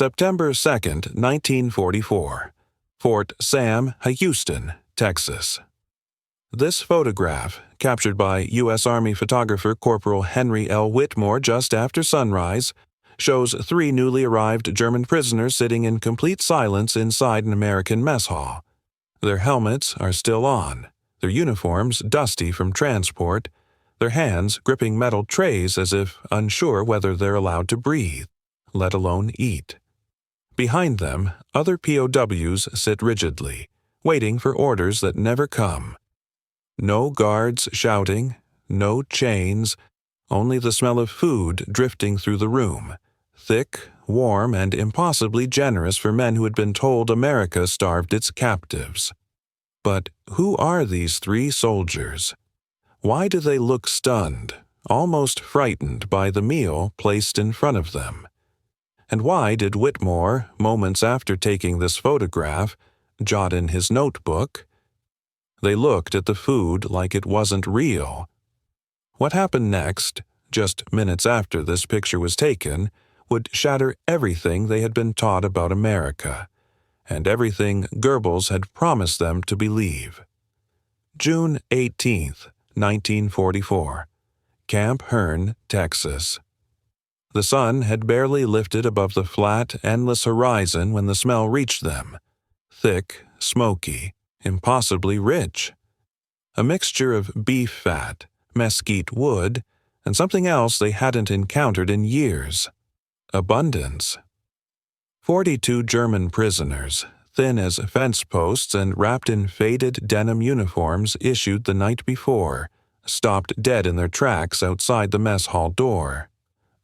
September 2, 1944, Fort Sam, Houston, Texas. This photograph, captured by U.S. Army photographer Corporal Henry L. Whitmore just after sunrise, shows 3 newly arrived German prisoners sitting in complete silence inside an American mess hall. Their helmets are still on, their uniforms dusty from transport, their hands gripping metal trays as if unsure whether they're allowed to breathe, let alone eat. Behind them, other POWs sit rigidly, waiting for orders that never come. No guards shouting, no chains, only the smell of food drifting through the room, thick, warm, and impossibly generous for men who had been told America starved its captives. But who are these 3 soldiers? Why do they look stunned, almost frightened by the meal placed in front of them? And why did Whitmore, moments after taking this photograph, jot in his notebook, "They looked at the food like it wasn't real"? What happened next, just minutes after this picture was taken, would shatter everything they had been taught about America, and everything Goebbels had promised them to believe. June 18, 1944, Camp Hearn, Texas. The sun had barely lifted above the flat, endless horizon when the smell reached them. Thick, smoky, impossibly rich. A mixture of beef fat, mesquite wood, and something else they hadn't encountered in years. Abundance. 42 German prisoners, thin as fence posts and wrapped in faded denim uniforms issued the night before, stopped dead in their tracks outside the mess hall door.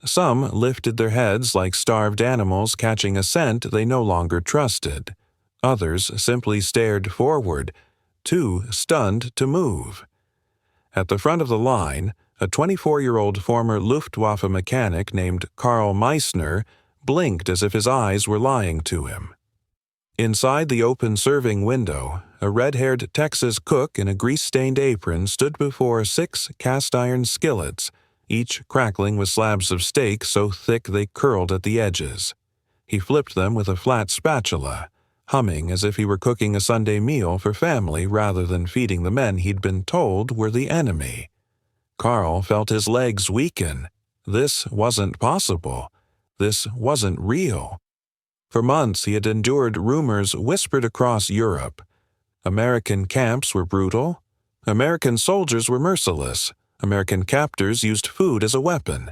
Some lifted their heads like starved animals catching a scent they no longer trusted. Others simply stared forward, too stunned to move. At the front of the line, a 24-year-old former Luftwaffe mechanic named Karl Meissner blinked as if his eyes were lying to him. Inside the open serving window, a red-haired Texas cook in a grease-stained apron stood before 6 cast-iron skillets, each crackling with slabs of steak so thick they curled at the edges. He flipped them with a flat spatula, humming as if he were cooking a Sunday meal for family rather than feeding the men he'd been told were the enemy. Carl felt his legs weaken. This wasn't possible. This wasn't real. For months he had endured rumors whispered across Europe. American camps were brutal. American soldiers were merciless. American captors used food as a weapon.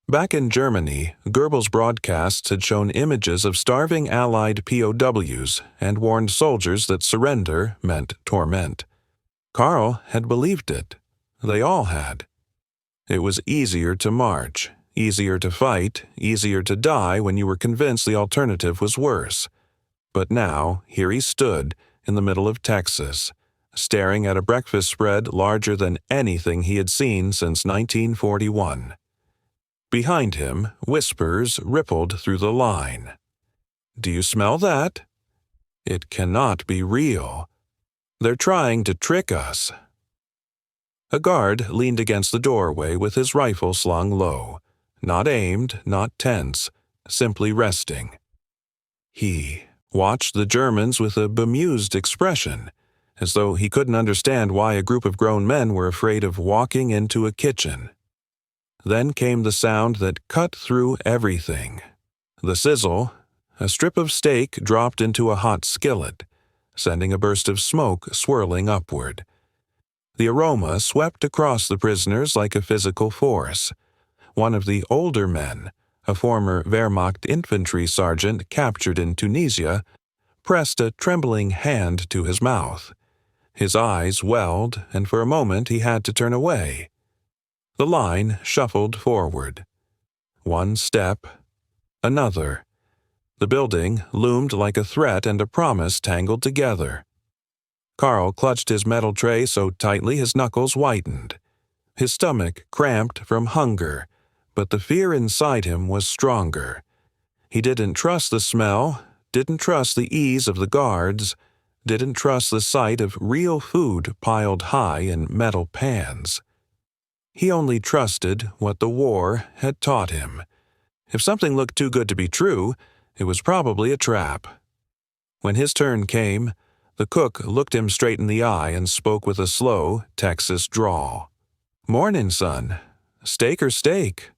Back in Germany, Goebbels' broadcasts had shown images of starving Allied POWs and warned soldiers that surrender meant torment. Karl had believed it. They all had. It was easier to march, easier to fight, easier to die when you were convinced the alternative was worse. But now, here he stood, in the middle of Texas, staring at a breakfast spread larger than anything he had seen since 1941. Behind him, whispers rippled through the line. "Do you smell that? It cannot be real. They're trying to trick us." A guard leaned against the doorway with his rifle slung low, not aimed, not tense, simply resting. He watched the Germans with a bemused expression, as though he couldn't understand why a group of grown men were afraid of walking into a kitchen. Then came the sound that cut through everything. The sizzle, a strip of steak dropped into a hot skillet, sending a burst of smoke swirling upward. The aroma swept across the prisoners like a physical force. One of the older men, a former Wehrmacht infantry sergeant captured in Tunisia, pressed a trembling hand to his mouth. His eyes welled, and for a moment he had to turn away. The line shuffled forward. One step, another. The building loomed like a threat and a promise tangled together. Karl clutched his metal tray so tightly his knuckles whitened. His stomach cramped from hunger, but the fear inside him was stronger. He didn't trust the smell, didn't trust the ease of the guards, didn't trust the sight of real food piled high in metal pans. He only trusted what the war had taught him. If something looked too good to be true, It was probably a trap. When his turn came, the cook looked him straight in the eye and spoke with a slow Texas drawl. "Mornin', son. Steak or steak?"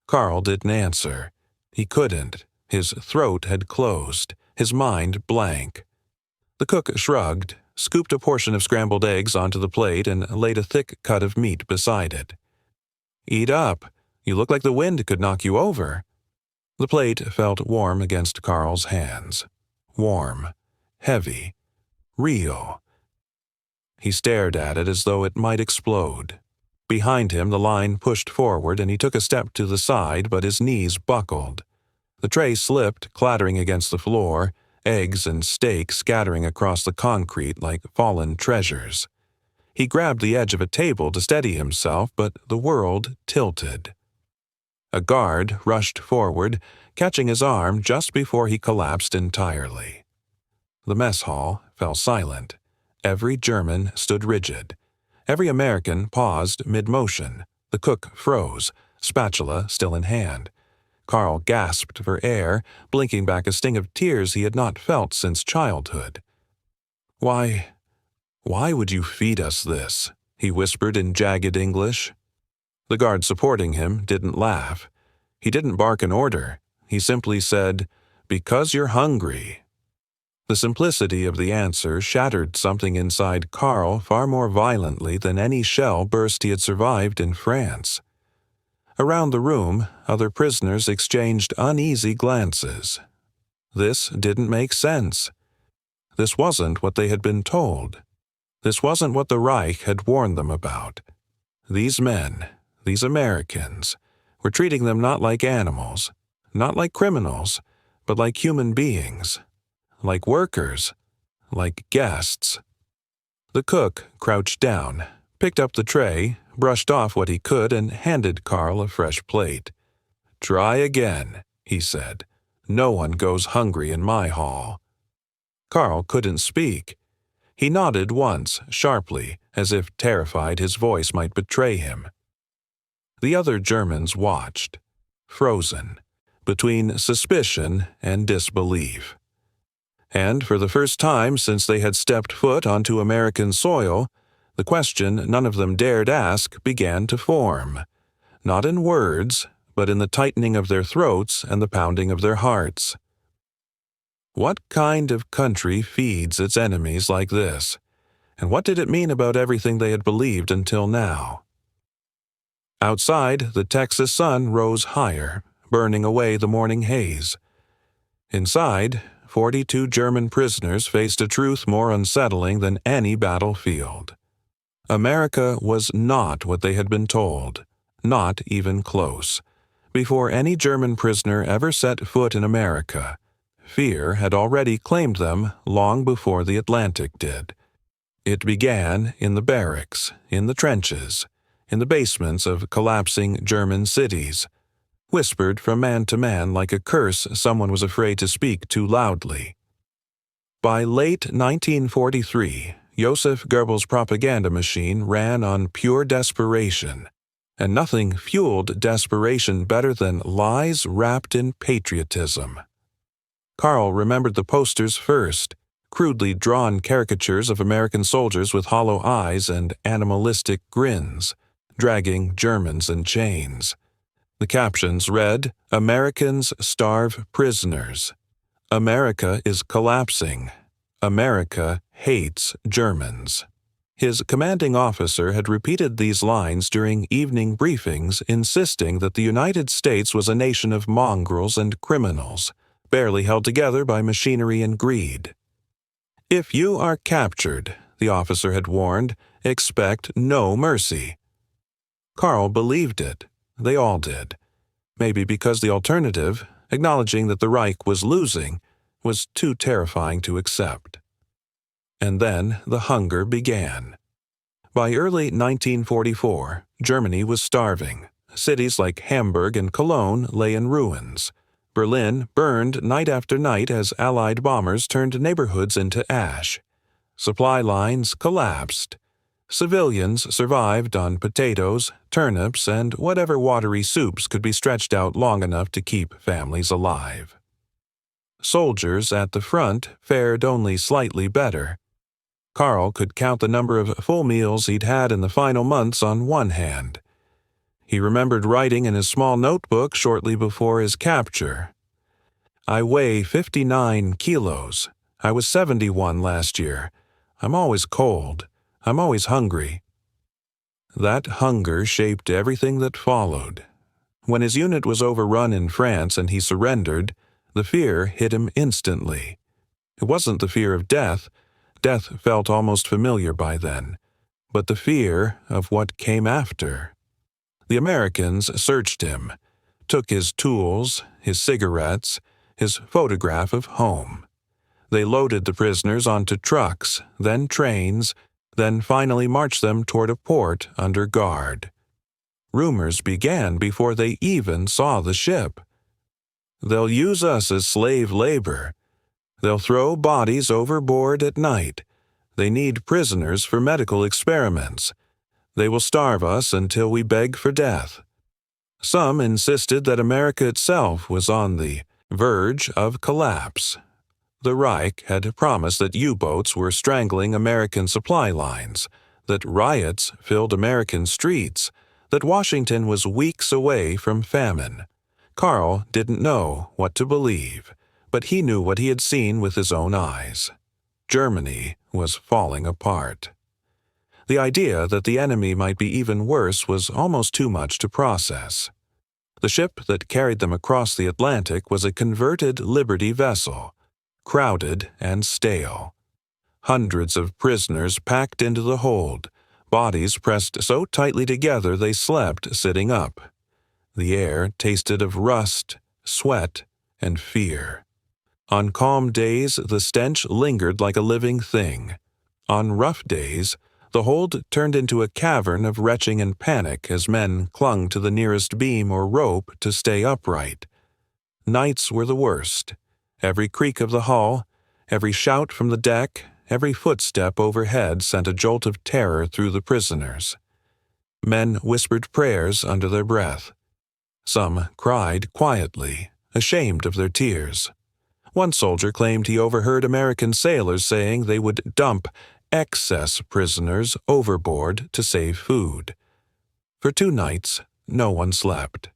Carl didn't answer. He couldn't. His throat had closed, his mind blank. The cook shrugged, scooped a portion of scrambled eggs onto the plate and laid a thick cut of meat beside it. "Eat up. You look like the wind could knock you over." The plate felt warm against Carl's hands. Warm, heavy, real. He stared at it as though it might explode. Behind him, the line pushed forward and he took a step to the side, but his knees buckled. The tray slipped, clattering against the floor, eggs and steak scattering across the concrete like fallen treasures. He grabbed the edge of a table to steady himself, but the world tilted. A guard rushed forward, catching his arm just before he collapsed entirely. The mess hall fell silent. Every German stood rigid. Every American paused mid-motion. The cook froze, spatula still in hand. Carl gasped for air, blinking back a sting of tears he had not felt since childhood. Why would you feed us this?" he whispered in jagged English. The guard supporting him didn't laugh. He didn't bark an order. He simply said, "Because you're hungry." The simplicity of the answer shattered something inside Carl far more violently than any shell burst he had survived in France. Around the room, other prisoners exchanged uneasy glances. This didn't make sense. This wasn't what they had been told. This wasn't what the Reich had warned them about. These men, these Americans, were treating them not like animals, not like criminals, but like human beings, like workers, like guests. The cook crouched down, picked up the tray, brushed off what he could, and handed Carl a fresh plate. "Try again," he said. "No one goes hungry in my hall." Carl couldn't speak. He nodded once, sharply, as if terrified his voice might betray him. The other Germans watched, frozen, between suspicion and disbelief. And for the first time since they had stepped foot onto American soil, the question none of them dared ask began to form, not in words, but in the tightening of their throats and the pounding of their hearts. What kind of country feeds its enemies like this? And what did it mean about everything they had believed until now? Outside, the Texas sun rose higher, burning away the morning haze. Inside, 42 German prisoners faced a truth more unsettling than any battlefield. America was not what they had been told, not even close. Before any German prisoner ever set foot in America, fear had already claimed them long before the Atlantic did. It began in the barracks, in the trenches, in the basements of collapsing German cities, whispered from man to man like a curse someone was afraid to speak too loudly. By late 1943, Joseph Goebbels' propaganda machine ran on pure desperation, and nothing fueled desperation better than lies wrapped in patriotism. Carl remembered the posters first, crudely drawn caricatures of American soldiers with hollow eyes and animalistic grins, dragging Germans in chains. The captions read, "Americans starve prisoners. America is collapsing. America hates Germans." His commanding officer had repeated these lines during evening briefings, insisting that the United States was a nation of mongrels and criminals, barely held together by machinery and greed. "If you are captured," the officer had warned, "expect no mercy." Carl believed it. They all did. Maybe because the alternative, acknowledging that the Reich was losing, was too terrifying to accept. And then the hunger began. By early 1944, Germany was starving. Cities like Hamburg and Cologne lay in ruins. Berlin burned night after night as Allied bombers turned neighborhoods into ash. Supply lines collapsed. Civilians survived on potatoes, turnips, and whatever watery soups could be stretched out long enough to keep families alive. Soldiers at the front fared only slightly better. Carl could count the number of full meals he'd had in the final months on one hand. He remembered writing in his small notebook shortly before his capture, "I weigh 59 kilos. I was 71 last year. I'm always cold. I'm always hungry." That hunger shaped everything that followed. When his unit was overrun in France and he surrendered, the fear hit him instantly. It wasn't the fear of death. Death felt almost familiar by then, but the fear of what came after. The Americans searched him, took his tools, his cigarettes, his photograph of home. They loaded the prisoners onto trucks, then trains, then finally marched them toward a port under guard. Rumors began before they even saw the ship. "They'll use us as slave labor. They'll throw bodies overboard at night. They need prisoners for medical experiments. They will starve us until we beg for death." Some insisted that America itself was on the verge of collapse. The Reich had promised that U-boats were strangling American supply lines, that riots filled American streets, that Washington was weeks away from famine. Carl didn't know what to believe, but he knew what he had seen with his own eyes. Germany was falling apart. The idea that the enemy might be even worse was almost too much to process. The ship that carried them across the Atlantic was a converted Liberty vessel, crowded and stale. Hundreds of prisoners packed into the hold, bodies pressed so tightly together they slept sitting up. The air tasted of rust, sweat, and fear. On calm days, the stench lingered like a living thing. On rough days, the hold turned into a cavern of retching and panic as men clung to the nearest beam or rope to stay upright. Nights were the worst. Every creak of the hull, every shout from the deck, every footstep overhead sent a jolt of terror through the prisoners. Men whispered prayers under their breath. Some cried quietly, ashamed of their tears. One soldier claimed he overheard American sailors saying they would dump excess prisoners overboard to save food. For 2 nights, no one slept.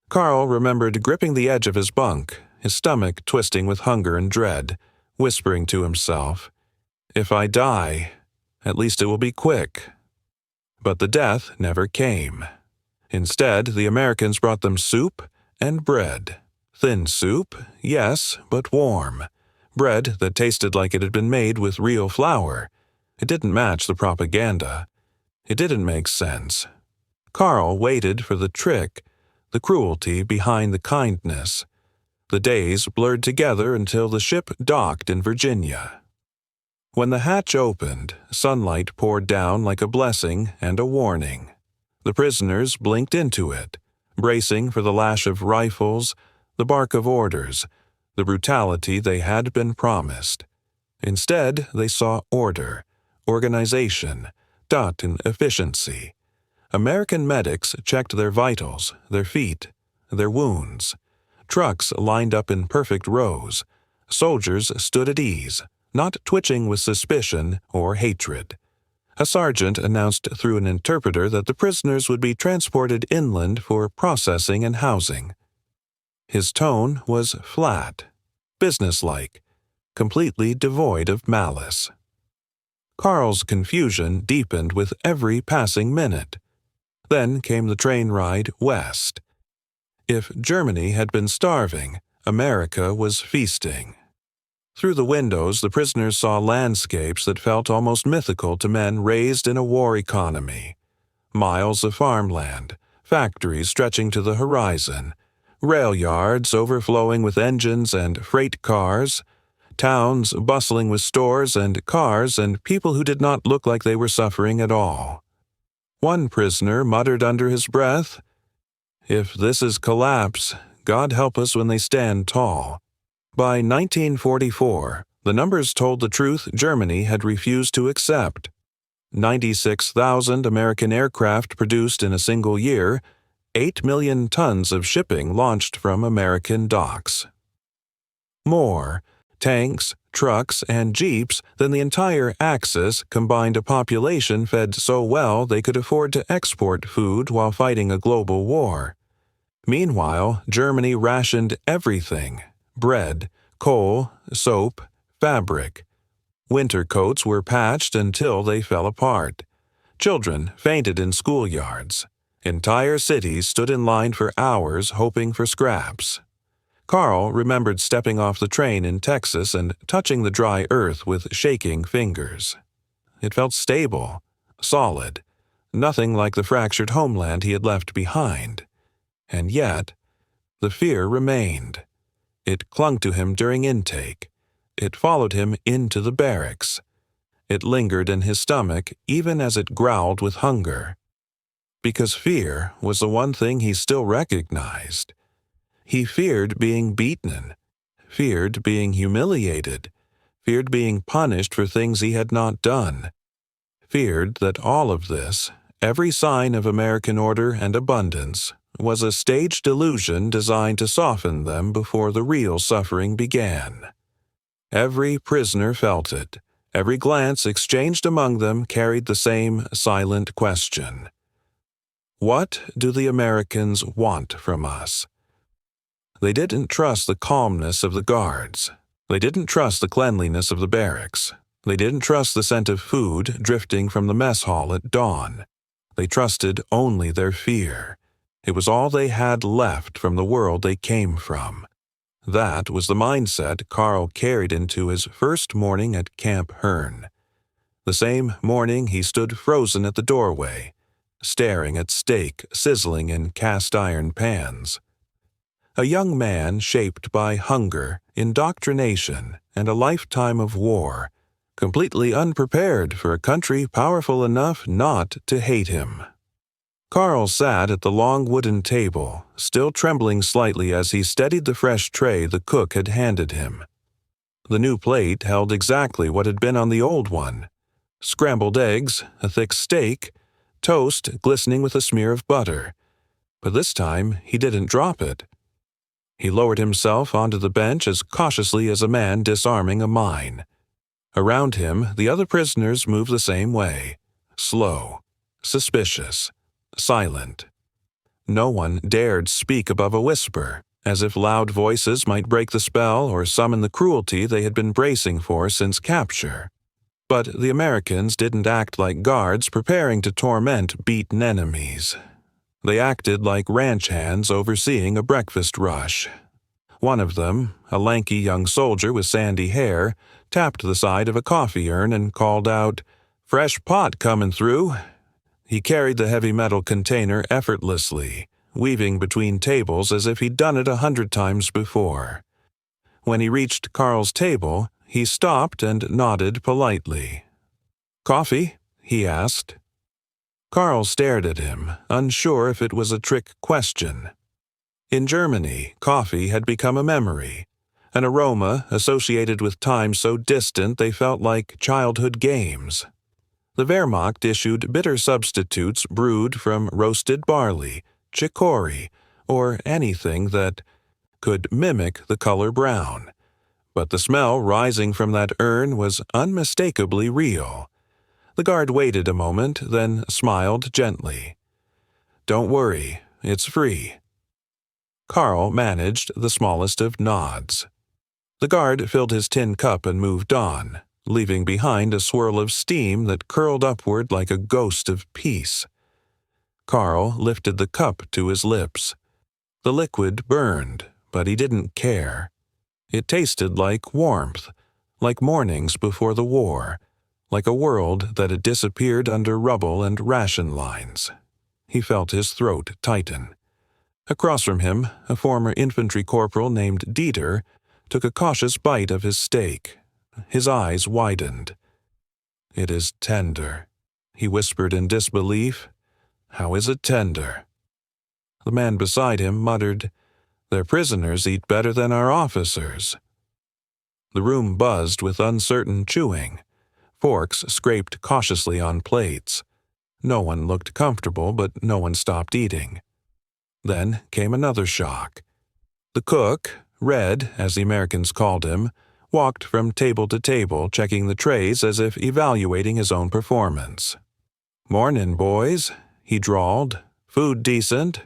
Carl remembered gripping the edge of his bunk, his stomach twisting with hunger and dread, whispering to himself, "If I die, at least it will be quick." But the death never came. Instead, the Americans brought them soup and bread. Thin soup, yes, but warm. Bread that tasted like it had been made with real flour. It didn't match the propaganda. It didn't make sense. Carl waited for the trick, the cruelty behind the kindness. The days blurred together until the ship docked in Virginia. When the hatch opened, sunlight poured down like a blessing and a warning. The prisoners blinked into it, bracing for the lash of rifles, the bark of orders, the brutality they had been promised. Instead, they saw order, organization, dot and efficiency. American medics checked their vitals, their feet, their wounds. Trucks lined up in perfect rows. Soldiers stood at ease, not twitching with suspicion or hatred. A sergeant announced through an interpreter that the prisoners would be transported inland for processing and housing. His tone was flat, businesslike, completely devoid of malice. Carl's confusion deepened with every passing minute. Then came the train ride west. If Germany had been starving, America was feasting. Through the windows, the prisoners saw landscapes that felt almost mythical to men raised in a war economy. Miles of farmland, factories stretching to the horizon, rail yards overflowing with engines and freight cars, towns bustling with stores and cars and people who did not look like they were suffering at all. One prisoner muttered under his breath, "If this is collapse, God help us when they stand tall." By 1944, the numbers told the truth Germany had refused to accept. 96,000 American aircraft produced in a single year, 8 million tons of shipping launched from American docks. More tanks, trucks, and jeeps than the entire Axis combined a population fed so well they could afford to export food while fighting a global war. Meanwhile, Germany rationed everything: bread, coal, soap, fabric. Winter coats were patched until they fell apart. Children fainted in schoolyards. Entire cities stood in line for hours hoping for scraps. Carl remembered stepping off the train in Texas and touching the dry earth with shaking fingers. It felt stable, solid, nothing like the fractured homeland he had left behind. And yet, the fear remained. It clung to him during intake. It followed him into the barracks. It lingered in his stomach even as it growled with hunger. Because fear was the one thing he still recognized. He feared being beaten, feared being humiliated, feared being punished for things he had not done, feared that all of this, every sign of American order and abundance, was a staged illusion designed to soften them before the real suffering began. Every prisoner felt it. Every glance exchanged among them carried the same silent question. What do the Americans want from us? They didn't trust the calmness of the guards. They didn't trust the cleanliness of the barracks. They didn't trust the scent of food drifting from the mess hall at dawn. They trusted only their fear. It was all they had left from the world they came from. That was the mindset Carl carried into his first morning at Camp Hearn. The same morning he stood frozen at the doorway, staring at steak sizzling in cast-iron pans. A young man shaped by hunger, indoctrination, and a lifetime of war, completely unprepared for a country powerful enough not to hate him. Carl sat at the long wooden table, still trembling slightly as he steadied the fresh tray the cook had handed him. The new plate held exactly what had been on the old one: scrambled eggs, a thick steak, toast glistening with a smear of butter. But this time he didn't drop it. He lowered himself onto the bench as cautiously as a man disarming a mine. Around him, the other prisoners moved the same way: slow, suspicious, silent. No one dared speak above a whisper, as if loud voices might break the spell or summon the cruelty they had been bracing for since capture. But the Americans didn't act like guards preparing to torment beaten enemies. They acted like ranch hands overseeing a breakfast rush. One of them, a lanky young soldier with sandy hair, tapped the side of a coffee urn and called out, "Fresh pot coming through." He carried the heavy metal container effortlessly, weaving between tables as if he'd done it 100 times before. When he reached Carl's table, he stopped and nodded politely. "Coffee?" he asked. Carl stared at him, unsure if it was a trick question. In Germany, coffee had become a memory, an aroma associated with time so distant they felt like childhood games. The Wehrmacht issued bitter substitutes brewed from roasted barley, chicory, or anything that could mimic the color brown. But the smell rising from that urn was unmistakably real. The guard waited a moment, then smiled gently. "Don't worry, it's free." Carl managed the smallest of nods. The guard filled his tin cup and moved on, leaving behind a swirl of steam that curled upward like a ghost of peace. Carl lifted the cup to his lips. The liquid burned, but he didn't care. It tasted like warmth, like mornings before the war, like a world that had disappeared under rubble and ration lines. He felt his throat tighten. Across from him, a former infantry corporal named Dieter took a cautious bite of his steak. His eyes widened. "It is tender," he whispered in disbelief. "How is it tender?" The man beside him muttered, "Their prisoners eat better than our officers." The room buzzed with uncertain chewing. Forks scraped cautiously on plates. No one looked comfortable, but no one stopped eating. Then came another shock. The cook, Red, as the Americans called him, walked from table to table checking the trays as if evaluating his own performance. "Mornin', boys," he drawled. "Food decent?"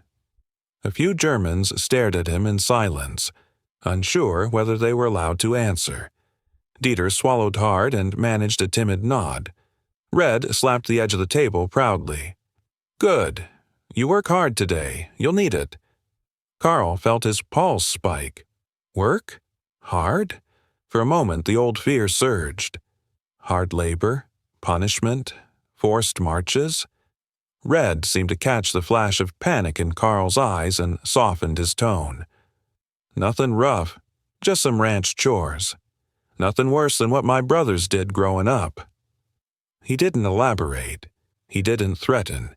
A few Germans stared at him in silence, unsure whether they were allowed to answer. Dieter swallowed hard and managed a timid nod. Red slapped the edge of the table proudly. "Good. You work hard today. You'll need it." Carl felt his pulse spike. Work? Hard? For a moment the old fear surged. Hard labor? Punishment? Forced marches? Red seemed to catch the flash of panic in Carl's eyes and softened his tone. "Nothing rough, just some ranch chores. Nothing worse than what my brothers did growing up." He didn't elaborate. He didn't threaten.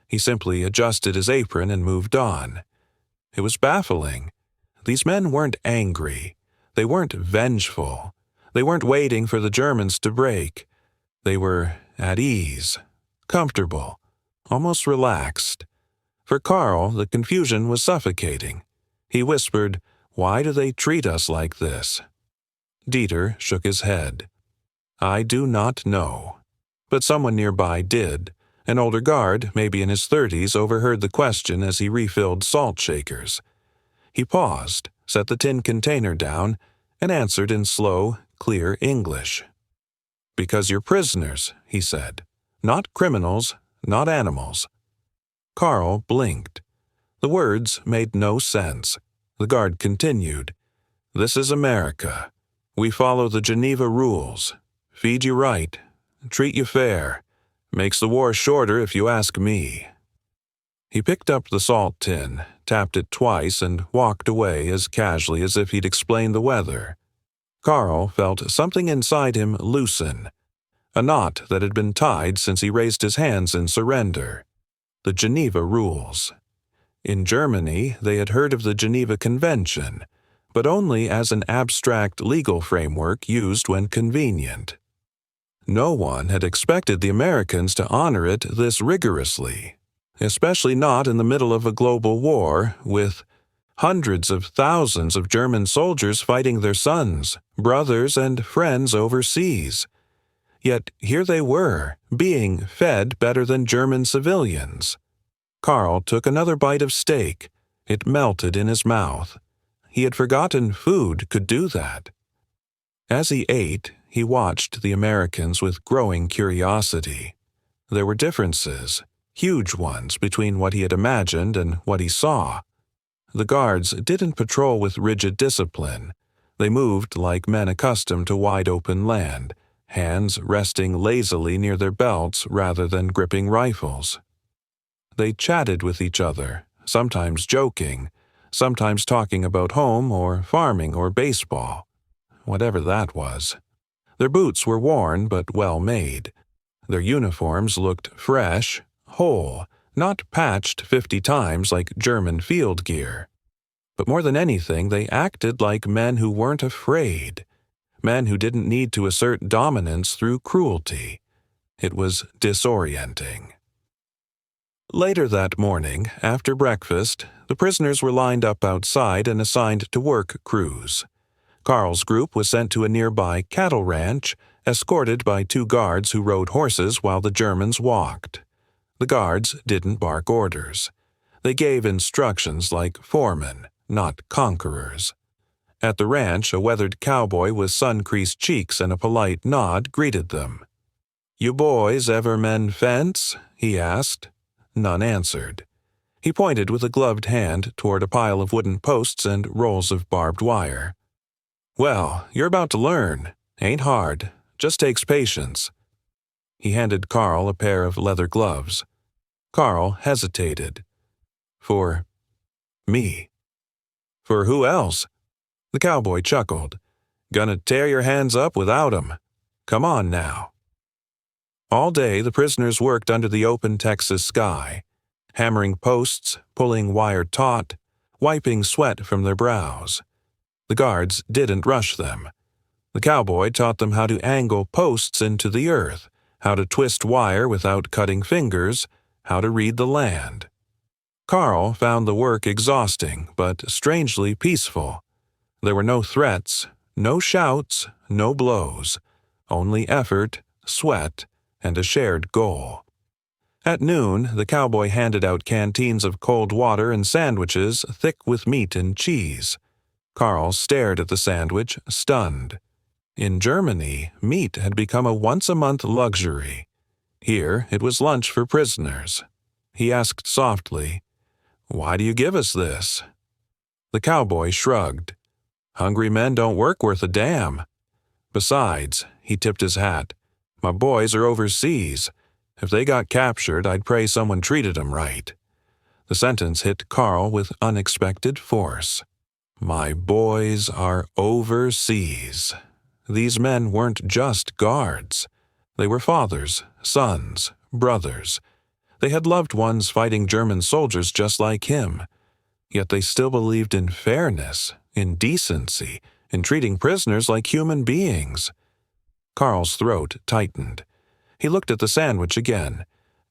He simply adjusted his apron and moved on. It was baffling. These men weren't angry. They weren't vengeful. They weren't waiting for the Germans to break. They were at ease, comfortable, almost relaxed. For Carl, the confusion was suffocating. He whispered, "Why do they treat us like this?" Dieter shook his head. "I do not know." But someone nearby did. An older guard, maybe in his 30s, overheard the question as he refilled salt shakers. He paused, set the tin container down, and answered in slow, clear English. "Because you're prisoners," he said. "Not criminals, not animals." Carl blinked. The words made no sense. The guard continued. "This is America. We follow the Geneva rules. Feed you right. Treat you fair. Makes the war shorter if you ask me." He picked up the salt tin, tapped it twice, and walked away as casually as if he'd explained the weather. Carl felt something inside him loosen, a knot that had been tied since he raised his hands in surrender. The Geneva rules. In Germany, they had heard of the Geneva Convention, but only as an abstract legal framework used when convenient. No one had expected the Americans to honor it this rigorously, especially not in the middle of a global war with hundreds of thousands of German soldiers fighting their sons, brothers, and friends overseas. Yet here they were, being fed better than German civilians. Carl took another bite of steak. It melted in his mouth. He had forgotten food could do that. As he ate, he watched the Americans with growing curiosity. There were differences, huge ones, between what he had imagined and what he saw. The guards didn't patrol with rigid discipline. They moved like men accustomed to wide-open land, hands resting lazily near their belts rather than gripping rifles. They chatted with each other, sometimes joking, sometimes talking about home or farming or baseball, whatever that was. Their boots were worn but well made. Their uniforms looked fresh, whole, not patched 50 times like German field gear. But more than anything, they acted like men who weren't afraid, men who didn't need to assert dominance through cruelty. It was disorienting. Later that morning, after breakfast, the prisoners were lined up outside and assigned to work crews. Carl's group was sent to a nearby cattle ranch, escorted by 2 guards who rode horses while the Germans walked. The guards didn't bark orders. They gave instructions like foremen, not conquerors. At the ranch, a weathered cowboy with sun-creased cheeks and a polite nod greeted them. "You boys ever mend fence?" he asked. None answered. He pointed with a gloved hand toward a pile of wooden posts and rolls of barbed wire. "Well, you're about to learn. Ain't hard. Just takes patience." He handed Carl a pair of leather gloves. Carl hesitated. "For me." "For who else?" The cowboy chuckled. "Gonna tear your hands up without 'em. Come on now." All day the prisoners worked under the open Texas sky, hammering posts, pulling wire taut, wiping sweat from their brows. The guards didn't rush them. The cowboy taught them how to angle posts into the earth, how to twist wire without cutting fingers, how to read the land. Carl found the work exhausting but strangely peaceful. There were no threats, no shouts, no blows, only effort, sweat, and a shared goal. At noon, the cowboy handed out canteens of cold water and sandwiches thick with meat and cheese. Carl stared at the sandwich, stunned. In Germany, meat had become a once-a-month luxury. Here, it was lunch for prisoners. He asked softly, "Why do you give us this?" The cowboy shrugged. "Hungry men don't work worth a damn. Besides," he tipped his hat, "my boys are overseas. If they got captured, I'd pray someone treated 'em right." The sentence hit Carl with unexpected force. My boys are overseas. These men weren't just guards. They were fathers, sons, brothers. They had loved ones fighting German soldiers just like him. Yet they still believed in fairness, in decency, in treating prisoners like human beings. Carl's throat tightened. He looked at the sandwich again.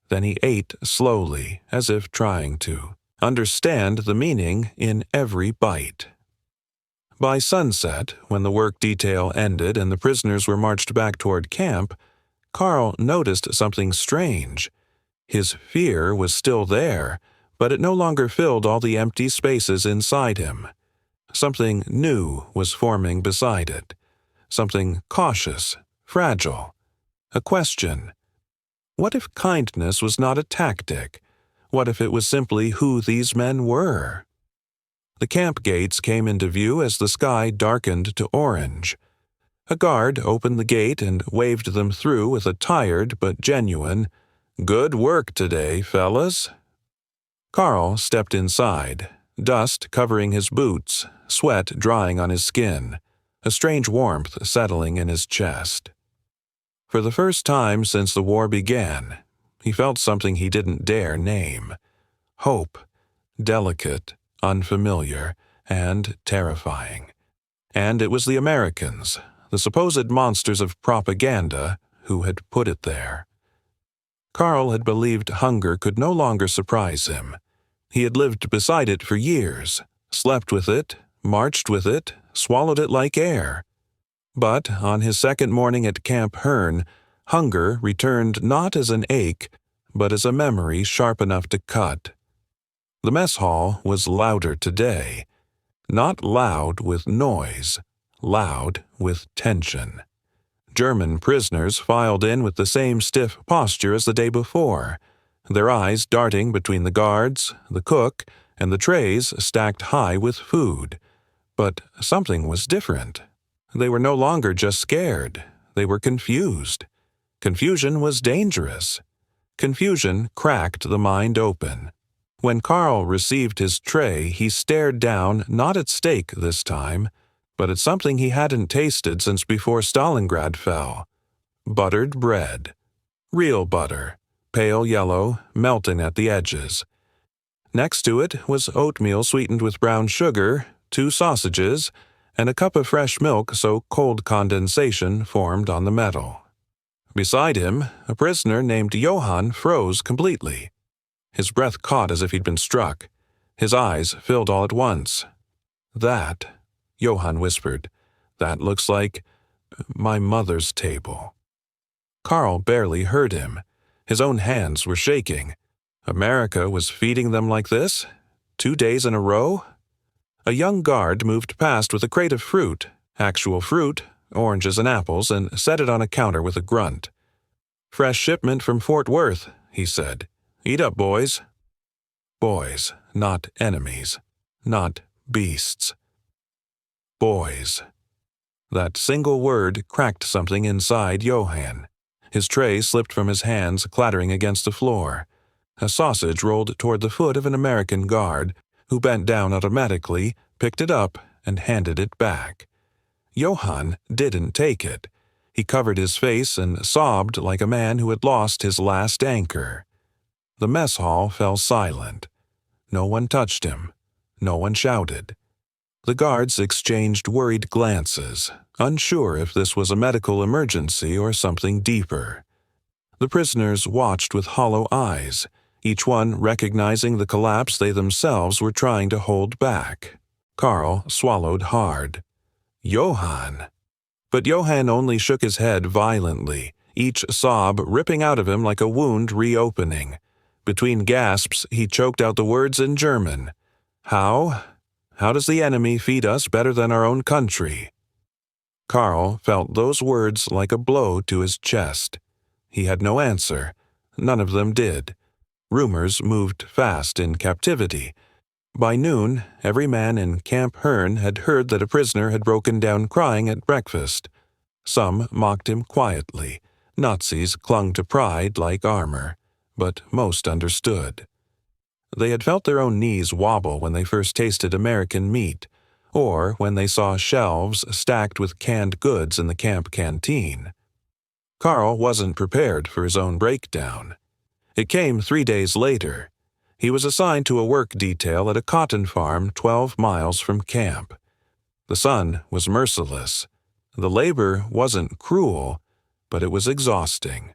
Then he ate slowly, as if trying to understand the meaning in every bite. By sunset, when the work detail ended and the prisoners were marched back toward camp, Carl noticed something strange. His fear was still there, but it no longer filled all the empty spaces inside him. Something new was forming beside it. Something cautious, fragile. A question. What if kindness was not a tactic? What if it was simply who these men were? The camp gates came into view as the sky darkened to orange. A guard opened the gate and waved them through with a tired but genuine, "Good work today, fellas." Carl stepped inside, dust covering his boots, sweat drying on his skin, a strange warmth settling in his chest. For the first time since the war began, he felt something he didn't dare name. Hope, delicate, unfamiliar, and terrifying. And it was the Americans, the supposed monsters of propaganda, who had put it there. Carl had believed hunger could no longer surprise him. He had lived beside it for years, slept with it, marched with it, swallowed it like air. But on his second morning at Camp Hearn, hunger returned not as an ache, but as a memory sharp enough to cut. The mess hall was louder today. Not loud with noise, loud with tension. German prisoners filed in with the same stiff posture as the day before, their eyes darting between the guards, the cook, and the trays stacked high with food. But something was different. They were no longer just scared. They were confused. Confusion was dangerous. Confusion cracked the mind open. When Carl received his tray, he stared down not at steak this time, but at something he hadn't tasted since before Stalingrad fell. Buttered bread. Real butter, pale yellow, melting at the edges. Next to it was oatmeal sweetened with brown sugar, 2 sausages, and a cup of fresh milk so cold condensation formed on the metal. Beside him, a prisoner named Johann froze completely. His breath caught as if he'd been struck. His eyes filled all at once. "That," Johann whispered, "that looks like my mother's table." Carl barely heard him. His own hands were shaking. America was feeding them like this? 2 days in a row? A young guard moved past with a crate of fruit, actual fruit, oranges and apples, and set it on a counter with a grunt. "Fresh shipment from Fort Worth," he said. "Eat up, boys." Boys, not enemies, not beasts. Boys. That single word cracked something inside Johann. His tray slipped from his hands, clattering against the floor. A sausage rolled toward the foot of an American guard, who bent down automatically, picked it up, and handed it back. Johann didn't take it. He covered his face and sobbed like a man who had lost his last anchor. The mess hall fell silent. No one touched him. No one shouted. The guards exchanged worried glances, unsure if this was a medical emergency or something deeper. The prisoners watched with hollow eyes, each one recognizing the collapse they themselves were trying to hold back. Carl swallowed hard. Johann. But Johann only shook his head violently, each sob ripping out of him like a wound reopening. Between gasps, he choked out the words in German. How? How does the enemy feed us better than our own country? Carl felt those words like a blow to his chest. He had no answer. None of them did. Rumors moved fast in captivity. By noon, every man in Camp Hearn had heard that a prisoner had broken down crying at breakfast. Some mocked him quietly. Nazis clung to pride like armor, but most understood. They had felt their own knees wobble when they first tasted American meat, or when they saw shelves stacked with canned goods in the camp canteen. Carl wasn't prepared for his own breakdown. It came 3 days later. He was assigned to a work detail at a cotton farm 12 miles from camp. The sun was merciless. The labor wasn't cruel, but it was exhausting.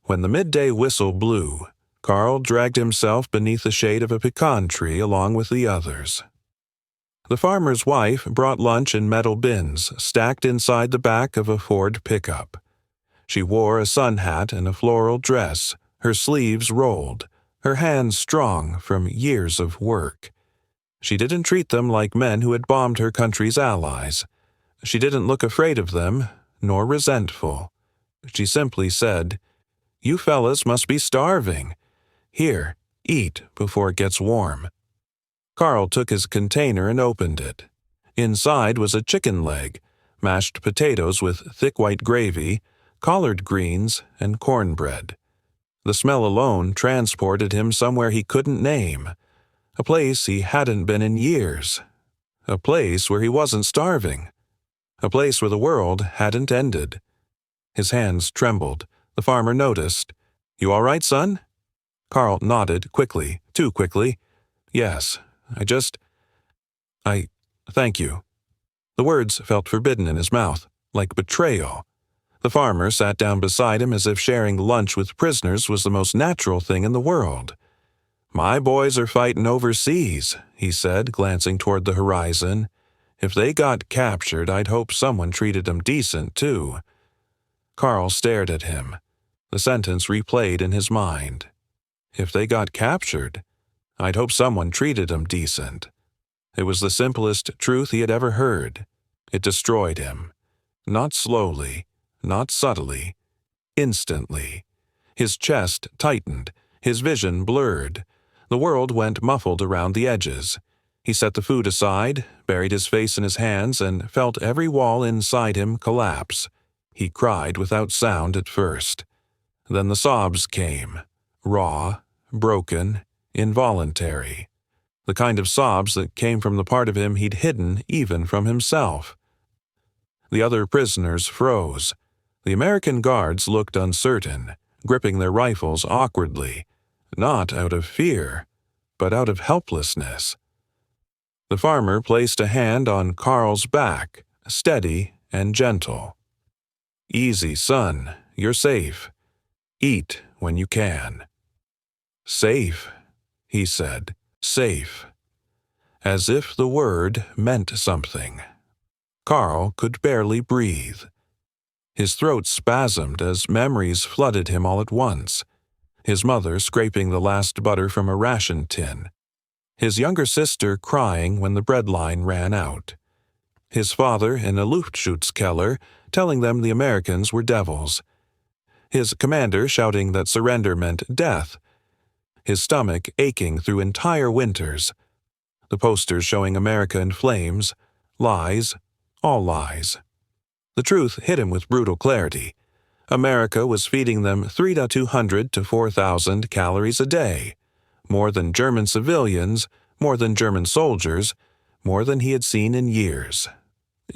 When the midday whistle blew, Carl dragged himself beneath the shade of a pecan tree along with the others. The farmer's wife brought lunch in metal bins stacked inside the back of a Ford pickup. She wore a sun hat and a floral dress, her sleeves rolled, her hands strong from years of work. She didn't treat them like men who had bombed her country's allies. She didn't look afraid of them, nor resentful. She simply said, "You fellas must be starving. Here, eat before it gets warm." Carl took his container and opened it. Inside was a chicken leg, mashed potatoes with thick white gravy, collard greens, and cornbread. The smell alone transported him somewhere he couldn't name, a place he hadn't been in years, a place where he wasn't starving, a place where the world hadn't ended. His hands trembled. The farmer noticed. "You all right, son?" Carl nodded quickly, too quickly. "Yes, thank you." The words felt forbidden in his mouth, like betrayal. The farmer sat down beside him as if sharing lunch with prisoners was the most natural thing in the world. "My boys are fighting overseas," he said, glancing toward the horizon. "If they got captured, I'd hope someone treated them decent, too." Carl stared at him. The sentence replayed in his mind. If they got captured, I'd hope someone treated them decent. It was the simplest truth he had ever heard. It destroyed him. Not slowly, not subtly, instantly. His chest tightened, his vision blurred. The world went muffled around the edges. He set the food aside, buried his face in his hands, and felt every wall inside him collapse. He cried without sound at first. Then the sobs came, raw, broken, involuntary. The kind of sobs that came from the part of him he'd hidden even from himself. The other prisoners froze. The American guards looked uncertain, gripping their rifles awkwardly, not out of fear, but out of helplessness. The farmer placed a hand on Carl's back, steady and gentle. "Easy, son, you're safe. Eat when you can." "Safe," he said, "safe." As if the word meant something. Carl could barely breathe. His throat spasmed as memories flooded him all at once. His mother scraping the last butter from a ration tin. His younger sister crying when the bread line ran out. His father in a Luftschutzkeller telling them the Americans were devils. His commander shouting that surrender meant death. His stomach aching through entire winters. The posters showing America in flames. Lies, all lies. The truth hit him with brutal clarity. America was feeding them 3,200 to 4,000 calories a day. More than German civilians, more than German soldiers, more than he had seen in years.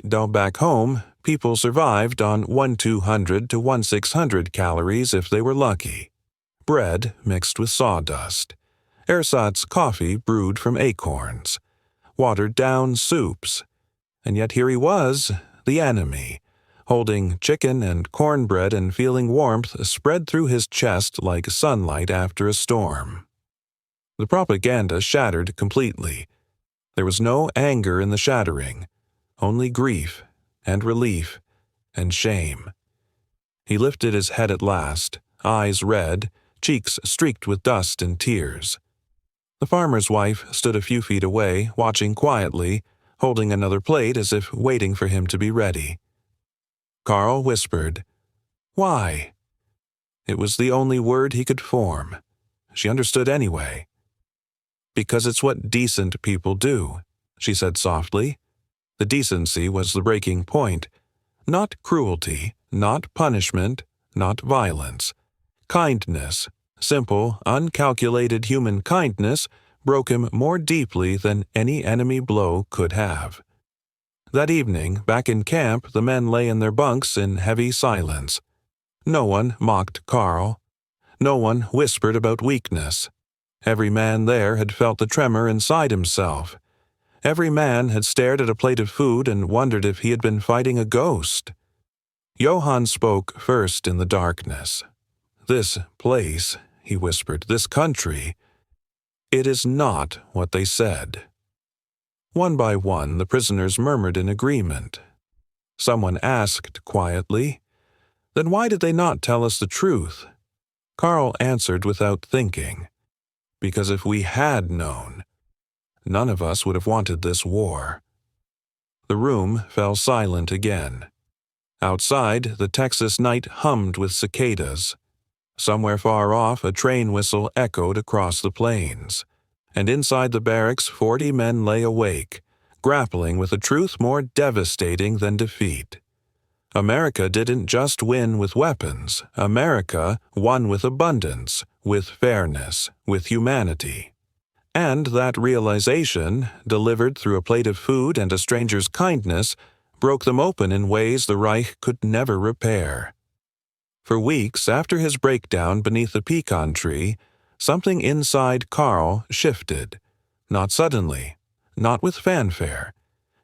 Though back home, people survived on 1,200 to 1,600 calories if they were lucky. Bread mixed with sawdust. Ersatz coffee brewed from acorns. Watered-down soups. And yet here he was, the enemy, holding chicken and cornbread and feeling warmth spread through his chest like sunlight after a storm. The propaganda shattered completely. There was no anger in the shattering, only grief and relief and shame. He lifted his head at last, eyes red, cheeks streaked with dust and tears. The farmer's wife stood a few feet away, watching quietly, holding another plate as if waiting for him to be ready. Carl whispered, "Why?" It was the only word he could form. She understood anyway. "Because it's what decent people do," she said softly. The decency was the breaking point. Not cruelty, not punishment, not violence. Kindness, simple, uncalculated human kindness, broke him more deeply than any enemy blow could have. That evening, back in camp, the men lay in their bunks in heavy silence. No one mocked Carl. No one whispered about weakness. Every man there had felt the tremor inside himself. Every man had stared at a plate of food and wondered if he had been fighting a ghost. Johann spoke first in the darkness. "This place," he whispered, "this country, it is not what they said." One by one, the prisoners murmured in agreement. Someone asked quietly, "Then why did they not tell us the truth?" Carl answered without thinking, "Because if we had known, none of us would have wanted this war." The room fell silent again. Outside, the Texas night hummed with cicadas. Somewhere far off, a train whistle echoed across the plains. And inside the barracks, 40 men lay awake, grappling with a truth more devastating than defeat. America didn't just win with weapons. America won with abundance, with fairness, with humanity. And that realization, delivered through a plate of food and a stranger's kindness, broke them open in ways the Reich could never repair. For weeks after his breakdown beneath the pecan tree, something inside Carl shifted. Not suddenly, not with fanfare.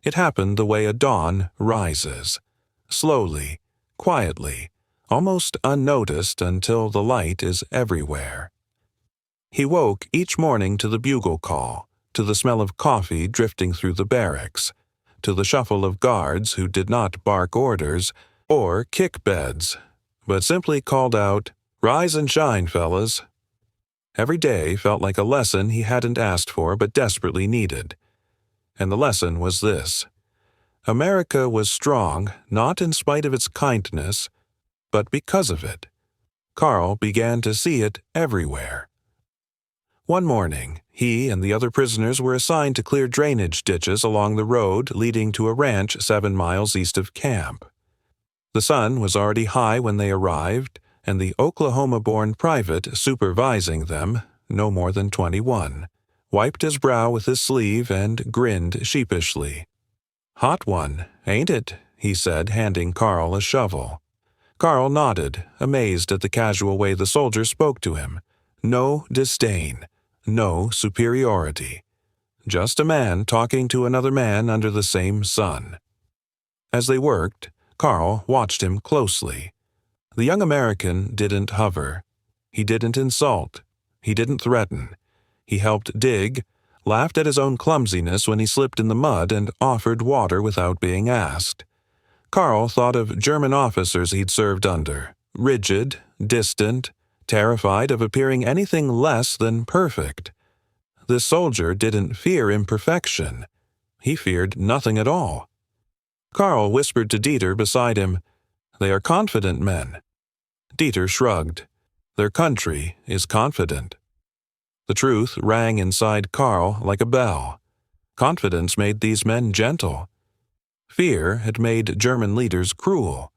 It happened the way a dawn rises. Slowly, quietly, almost unnoticed until the light is everywhere. He woke each morning to the bugle call, to the smell of coffee drifting through the barracks, to the shuffle of guards who did not bark orders or kick beds, but simply called out, "Rise and shine, fellas." Every day felt like a lesson he hadn't asked for but desperately needed. And the lesson was this: America was strong not in spite of its kindness, but because of it. Carl began to see it everywhere. One morning, he and the other prisoners were assigned to clear drainage ditches along the road leading to a ranch 7 miles east of camp. The sun was already high when they arrived, and the Oklahoma-born private supervising them, no more than 21, wiped his brow with his sleeve and grinned sheepishly. "Hot one, ain't it?" he said, handing Carl a shovel. Carl nodded, amazed at the casual way the soldier spoke to him. No disdain, no superiority. Just a man talking to another man under the same sun. As they worked, Carl watched him closely. The young American didn't hover. He didn't insult. He didn't threaten. He helped dig, laughed at his own clumsiness when he slipped in the mud, and offered water without being asked. Carl thought of German officers he'd served under, rigid, distant, terrified of appearing anything less than perfect. This soldier didn't fear imperfection. He feared nothing at all. Carl whispered to Dieter beside him, "They are confident men." Dieter shrugged. Their country is confident. The truth rang inside Carl like a bell. Confidence made these men gentle. Fear had made German leaders cruel.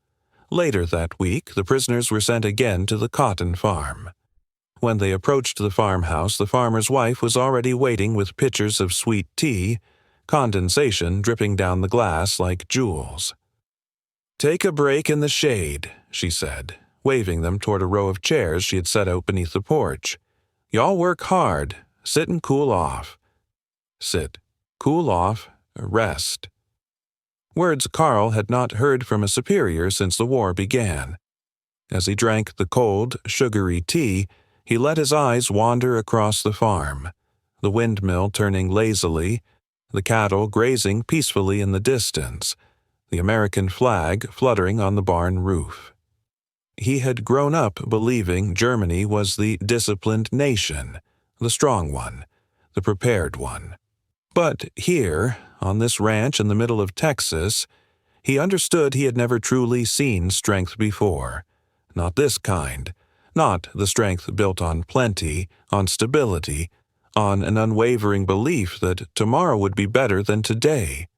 Later that week, the prisoners were sent again to the cotton farm. When they approached the farmhouse, the farmer's wife was already waiting with pitchers of sweet tea, condensation dripping down the glass like jewels. "Take a break in the shade," she said, waving them toward a row of chairs she had set out beneath the porch. "Y'all work hard. Sit and cool off." Sit, cool off, rest. Words Carl had not heard from a superior since the war began. As he drank the cold, sugary tea, he let his eyes wander across the farm, the windmill turning lazily, the cattle grazing peacefully in the distance, the American flag fluttering on the barn roof. He had grown up believing Germany was the disciplined nation, the strong one, the prepared one. But here, on this ranch in the middle of Texas, he understood he had never truly seen strength before. Not this kind. Not the strength built on plenty, on stability, on an unwavering belief that tomorrow would be better than today.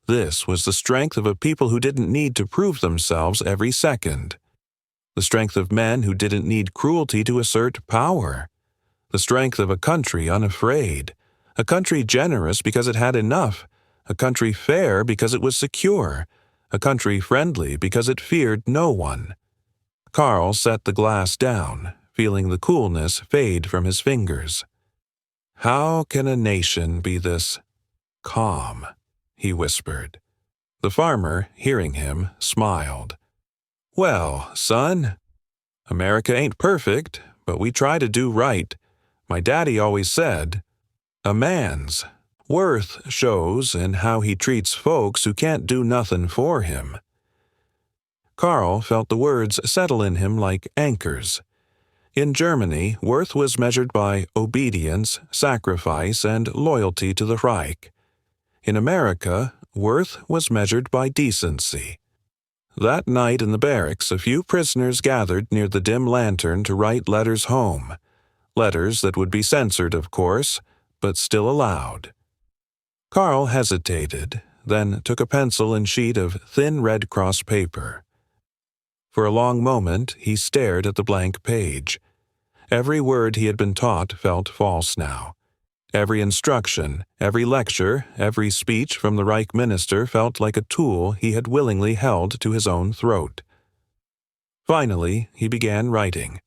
This was the strength of a people who didn't need to prove themselves every second. The strength of men who didn't need cruelty to assert power. The strength of a country unafraid. A country generous because it had enough. A country fair because it was secure. A country friendly because it feared no one. Carl set the glass down, feeling the coolness fade from his fingers. How can a nation be this calm? He whispered. The farmer, hearing him, smiled. Well, son, America ain't perfect, but we try to do right. My daddy always said, a man's worth shows in how he treats folks who can't do nothing for him. Carl felt the words settle in him like anchors. In Germany, worth was measured by obedience, sacrifice, and loyalty to the Reich. In America, worth was measured by decency. That night in the barracks, a few prisoners gathered near the dim lantern to write letters home. Letters that would be censored, of course, but still allowed. Carl hesitated, then took a pencil and sheet of thin Red Cross paper. For a long moment, he stared at the blank page. Every word he had been taught felt false now. Every instruction, every lecture, every speech from the Reich minister felt like a tool he had willingly held to his own throat. Finally, he began writing.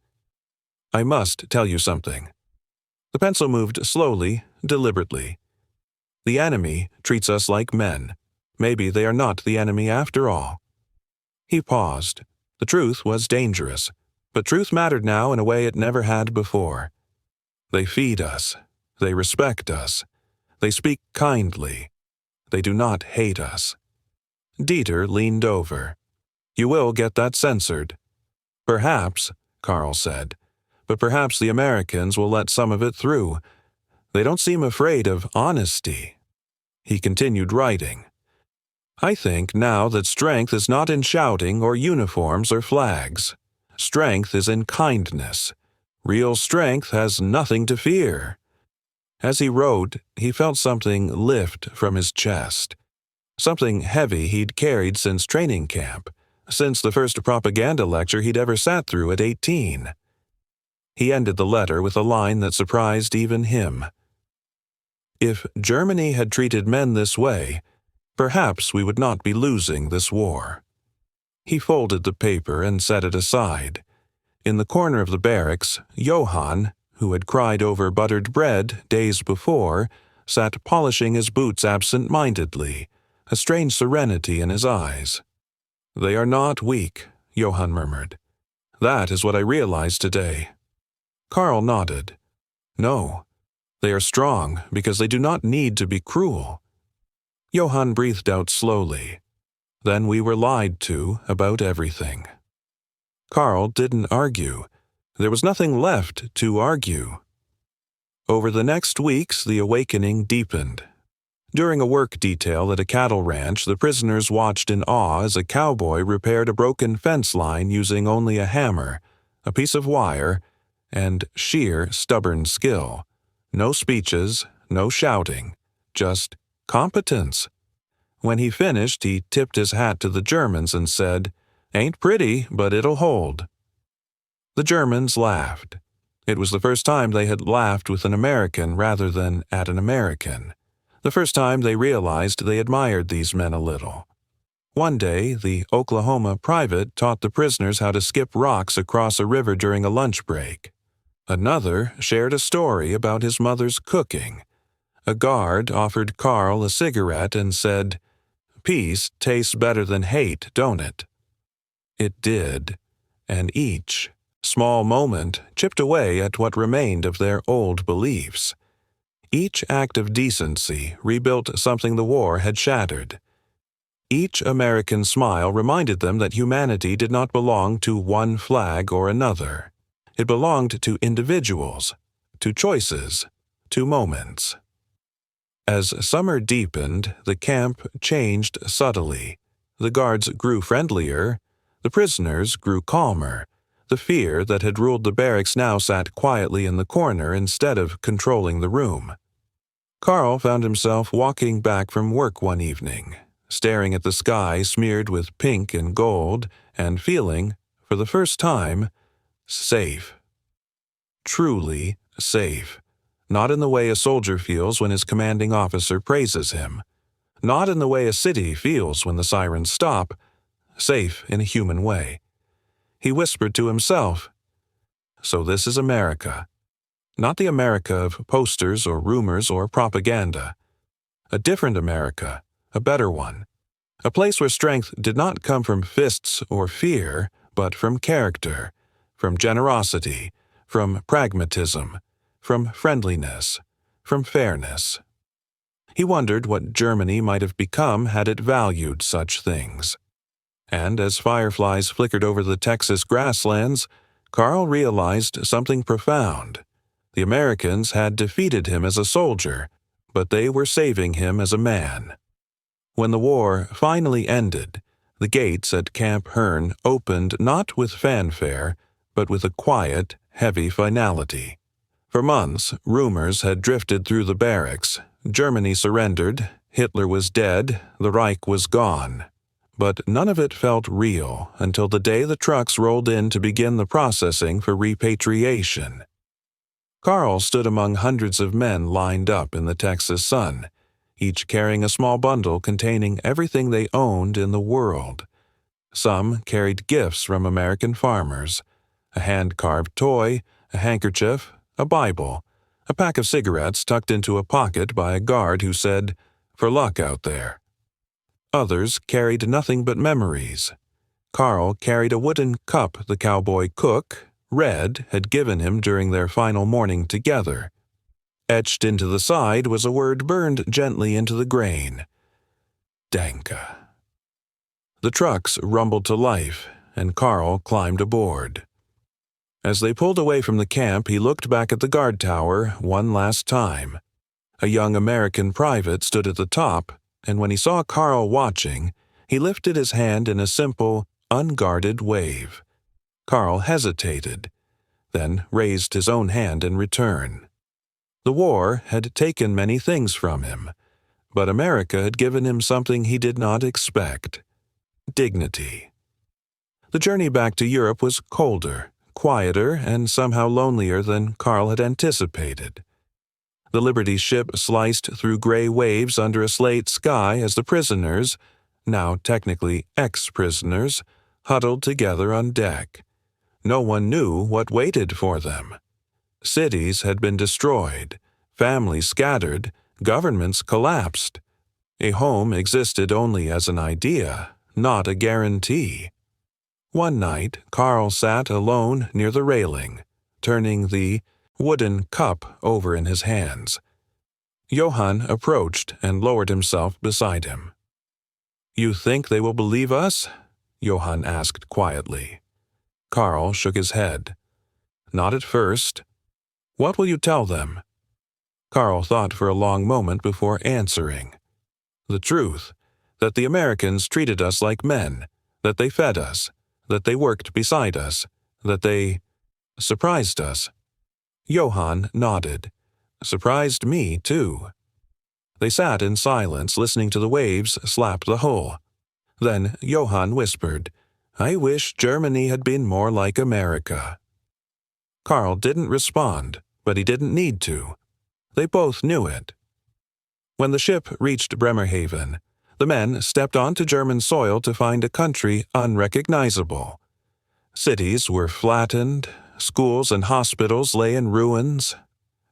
I must tell you something. The pencil moved slowly, deliberately. The enemy treats us like men. Maybe they are not the enemy after all. He paused. The truth was dangerous, but truth mattered now in a way it never had before. They feed us. They respect us. They speak kindly. They do not hate us. Dieter leaned over. You will get that censored. Perhaps, Carl said, but perhaps the Americans will let some of it through. They don't seem afraid of honesty. He continued writing. I think now that strength is not in shouting or uniforms or flags. Strength is in kindness. Real strength has nothing to fear. As he wrote, he felt something lift from his chest. Something heavy he'd carried since training camp, since the first propaganda lecture he'd ever sat through at 18. He ended the letter with a line that surprised even him. If Germany had treated men this way, perhaps we would not be losing this war. He folded the paper and set it aside. In the corner of the barracks, Johann, who had cried over buttered bread days before, sat polishing his boots absent-mindedly, a strange serenity in his eyes. They are not weak, Johann murmured. That is what I realized today. Carl nodded. No, they are strong because they do not need to be cruel. Johann breathed out slowly. Then we were lied to about everything. Carl didn't argue. There was nothing left to argue. Over the next weeks, the awakening deepened. During a work detail at a cattle ranch, the prisoners watched in awe as a cowboy repaired a broken fence line using only a hammer, a piece of wire, and sheer, stubborn skill. No speeches, no shouting, just competence. When he finished, he tipped his hat to the Germans and said, "Ain't pretty, but it'll hold." The Germans laughed. It was the first time they had laughed with an American rather than at an American. The first time they realized they admired these men a little. One day, the Oklahoma private taught the prisoners how to skip rocks across a river during a lunch break. Another shared a story about his mother's cooking. A guard offered Carl a cigarette and said, "Peace tastes better than hate, don't it?" It did, and each small moment chipped away at what remained of their old beliefs. Each act of decency rebuilt something the war had shattered. Each American smile reminded them that humanity did not belong to one flag or another. It belonged to individuals, to choices, to moments. As summer deepened, the camp changed subtly. The guards grew friendlier, the prisoners grew calmer. The fear that had ruled the barracks now sat quietly in the corner instead of controlling the room. Carl found himself walking back from work one evening, staring at the sky smeared with pink and gold, and feeling, for the first time, safe. Truly safe. Not in the way a soldier feels when his commanding officer praises him. Not in the way a city feels when the sirens stop. Safe in a human way. He whispered to himself, "So this is America. Not the America of posters or rumors or propaganda. A different America, a better one. A place where strength did not come from fists or fear, but from character, from generosity, from pragmatism, from friendliness, from fairness." He wondered what Germany might have become had it valued such things. And as fireflies flickered over the Texas grasslands, Carl realized something profound. The Americans had defeated him as a soldier, but they were saving him as a man. When the war finally ended, the gates at Camp Hearn opened not with fanfare, but with a quiet, heavy finality. For months, rumors had drifted through the barracks. Germany surrendered, Hitler was dead, the Reich was gone. But none of it felt real until the day the trucks rolled in to begin the processing for repatriation. Carl stood among hundreds of men lined up in the Texas sun, each carrying a small bundle containing everything they owned in the world. Some carried gifts from American farmers, a hand-carved toy, a handkerchief, a Bible, a pack of cigarettes tucked into a pocket by a guard who said, "For luck out there." Others carried nothing but memories. Carl carried a wooden cup the cowboy cook, Red, had given him during their final morning together. Etched into the side was a word burned gently into the grain. Danke. The trucks rumbled to life, and Carl climbed aboard. As they pulled away from the camp, he looked back at the guard tower one last time. A young American private stood at the top, and when he saw Carl watching, he lifted his hand in a simple, unguarded wave. Carl hesitated, then raised his own hand in return. The war had taken many things from him, but America had given him something he did not expect: dignity. The journey back to Europe was colder, quieter, and somehow lonelier than Carl had anticipated. The Liberty ship sliced through gray waves under a slate sky as the prisoners, now technically ex-prisoners, huddled together on deck. No one knew what waited for them. Cities had been destroyed, families scattered, governments collapsed. A home existed only as an idea, not a guarantee. One night, Carl sat alone near the railing, turning the wooden cup over in his hands. Johann approached and lowered himself beside him. "You think they will believe us?" Johann asked quietly. Carl shook his head. "Not at first. What will you tell them?" Carl thought for a long moment before answering. "The truth, that the Americans treated us like men, that they fed us, that they worked beside us, that they surprised us." Johann nodded. "Surprised me, too." They sat in silence, listening to the waves slap the hull. Then Johann whispered, "I wish Germany had been more like America." Carl didn't respond, but he didn't need to. They both knew it. When the ship reached Bremerhaven, the men stepped onto German soil to find a country unrecognizable. Cities were flattened, schools and hospitals lay in ruins.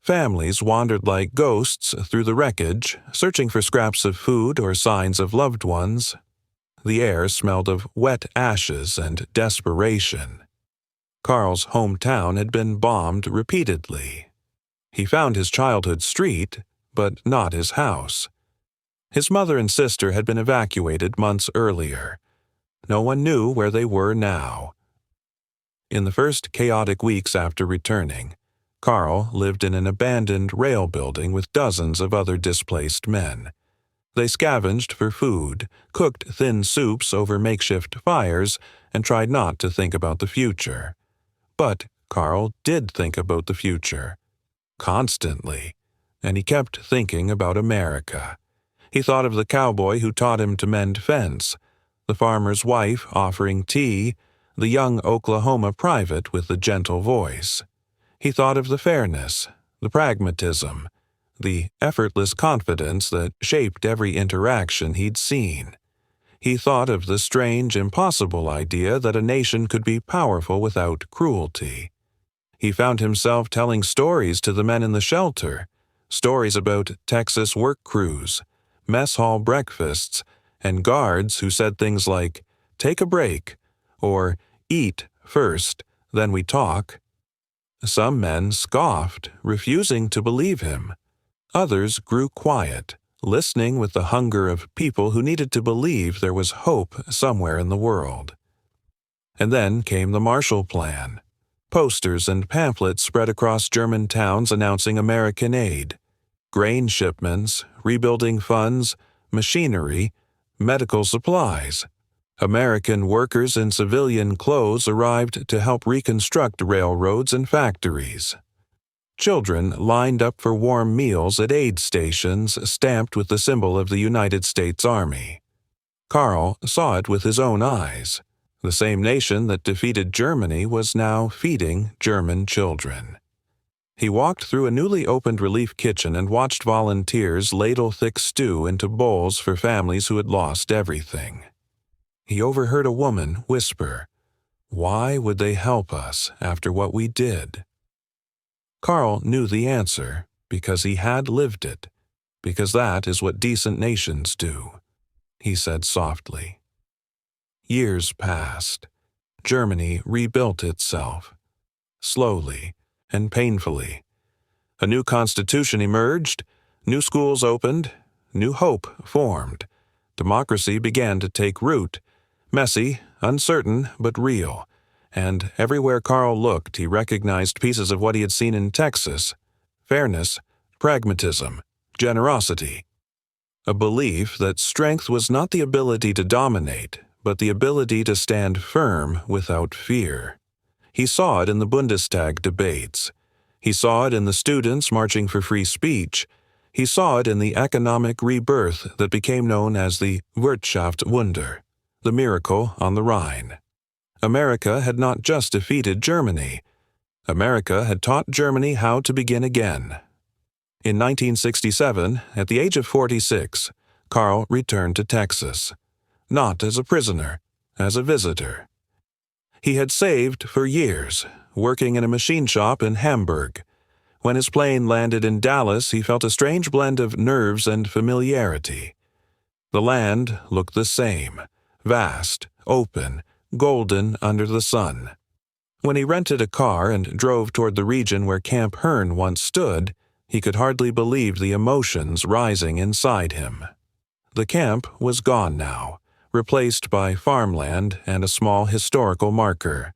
Families wandered like ghosts through the wreckage, searching for scraps of food or signs of loved ones. The air smelled of wet ashes and desperation. Carl's hometown had been bombed repeatedly. He found his childhood street, but not his house. His mother and sister had been evacuated months earlier. No one knew where they were now. In the first chaotic weeks after returning, Carl lived in an abandoned rail building with dozens of other displaced men. They scavenged for food, cooked thin soups over makeshift fires, and tried not to think about the future. But Carl did think about the future. Constantly. And he kept thinking about America. He thought of the cowboy who taught him to mend fence, the farmer's wife offering tea, the young Oklahoma private with the gentle voice. He thought of the fairness, the pragmatism, the effortless confidence that shaped every interaction he'd seen. He thought of the strange, impossible idea that a nation could be powerful without cruelty. He found himself telling stories to the men in the shelter, stories about Texas work crews, mess hall breakfasts, and guards who said things like, "Take a break," or "Eat first, then we talk." Some men scoffed, refusing to believe him. Others grew quiet, listening with the hunger of people who needed to believe there was hope somewhere in the world. And then came the Marshall Plan. Posters and pamphlets spread across German towns announcing American aid. Grain shipments, rebuilding funds, machinery, medical supplies. American workers in civilian clothes arrived to help reconstruct railroads and factories. Children lined up for warm meals at aid stations stamped with the symbol of the United States Army. Carl saw it with his own eyes. The same nation that defeated Germany was now feeding German children. He walked through a newly opened relief kitchen and watched volunteers ladle thick stew into bowls for families who had lost everything. He overheard a woman whisper, "Why would they help us after what we did?" Carl knew the answer because he had lived it, because that is what decent nations do. He said softly. Years passed. Germany rebuilt itself. Slowly and painfully. A new constitution emerged, new schools opened, new hope formed. Democracy began to take root, messy, uncertain, but real. And everywhere Carl looked, he recognized pieces of what he had seen in Texas: fairness, pragmatism, generosity. A belief that strength was not the ability to dominate, but the ability to stand firm without fear. He saw it in the Bundestag debates. He saw it in the students marching for free speech. He saw it in the economic rebirth that became known as the Wirtschaftswunder, the miracle on the Rhine. America had not just defeated Germany. America had taught Germany how to begin again. In 1967, at the age of 46, Carl returned to Texas. Not as a prisoner, as a visitor. He had saved for years, working in a machine shop in Hamburg. When his plane landed in Dallas, he felt a strange blend of nerves and familiarity. The land looked the same, vast, open, golden under the sun. When he rented a car and drove toward the region where Camp Hearn once stood, he could hardly believe the emotions rising inside him. The camp was gone now, replaced by farmland and a small historical marker.